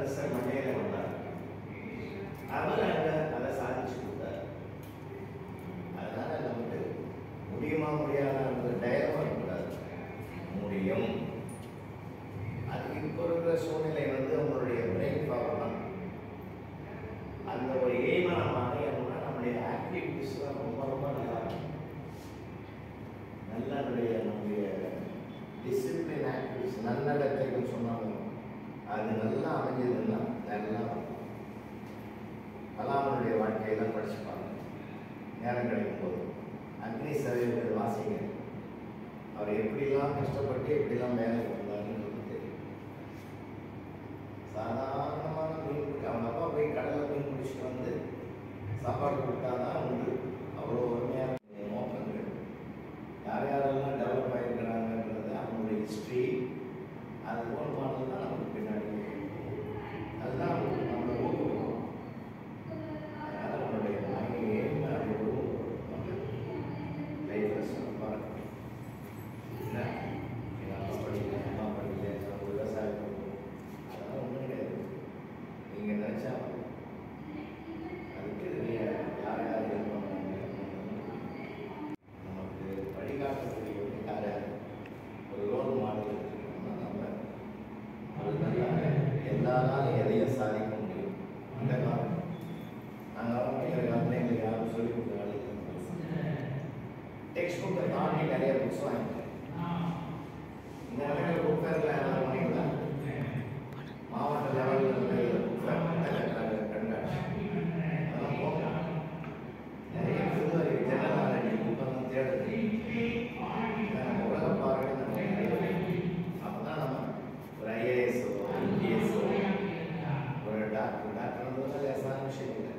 Professor மண்டையில வந்தார். அவர் அதை சாதிச்சு கொடுத்தார். அதனால நமக்கு முடியுமா முடியாத டைலமா இருக்கக்கூடாது. முடியும். அது இப்போ இருக்கிற சூழ்நிலை உங்களுடைய பிரெயின் பவர் தான். அந்த ஒரு எய்மை நம்ம அடையணும்னா நம்முடைய ஆக்டிவிட்டிஸ்லாம் ரொம்ப ரொம்ப நல்லா இருக்கும். நம்முடைய டிசிப்ளின் ஆக்டிவிட்டிஸ் நன்னடத்தைன்னு சொன்னாங்க, அது நல்லா அமைஞ்சதுன்னா நல்லா கலாமனுடைய வாழ்க்கையெல்லாம் படிச்சுப்பாங்க. நேரம் கிடைக்கும் போது அக்னி சதவீதத்தை வாசிங்க. அவர் எப்படிலாம் கஷ்டப்பட்டு எப்படிலாம் வேலைக்கு வந்தாருன்னு தெரியும். சாதாரணமான மீன் பிடிக்க அவங்க அப்பா போய் கடலில் மீன் பிடிச்சிட்டு சாப்பாடு கொடுத்தாதான் அவ்வளோ உண்மையான நோக்கங்கள். யார் யாரெல்லாம் டெவலப் ஆகிருக்கிறாங்கன்றது அவங்களுடைய ஹிஸ்ட்ரி, அது போல் தான் நமக்கு பின்னாடி அதுதான் நம்மளை ஊக்குவிக்கும். அதனால் நம்மளுடைய எய்ம் அப்படி லைஃப்பில் சொல்லுவாங்க. என்ன எங்கள் அப்பா படிக்கல, அம்மா படிக்கல, விவசாயம் அதெல்லாம் ஒன்றும் கிடையாது. நீங்கள் நினச்சா அதுக்கு யார் யார் இது பண்ணுவாங்க. நமக்கு வழிகாட்டக்கூடிய யார் யார் ஒரு ரோல் மாடல் இருக்குன்னா நம்ம அது நல்லா எல்லாராலும் எதையும் சாதிக்க முடியும். அந்த காலம் நாங்கள் படிக்கிற காலத்தில் எங்களுக்கு யாரும் சொல்லிக் கொடுக்குறாங்க. டெக்ஸ்ட் புக்கை தாண்டி நிறைய புக்ஸ் வாங்கிக்கிறேன். இந்த நிலையில் புக் ஃபேரில் யாராவது வாங்கிங்களா? மாவட்ட லெவலில் புக் ஃபேர் கண்காட்சி அதெல்லாம் போகலாம். நிறைய புது ஜெனரல் புக்கெல்லாம் தேடுது. நம்ம உலக பார்வை அப்போ தான் நம்ம ஒரு ஐஏஎஸ்ஓ ஐபிஎஸ்ஓ ஒரு டாக்டர் லேசான விஷயம் இல்லை.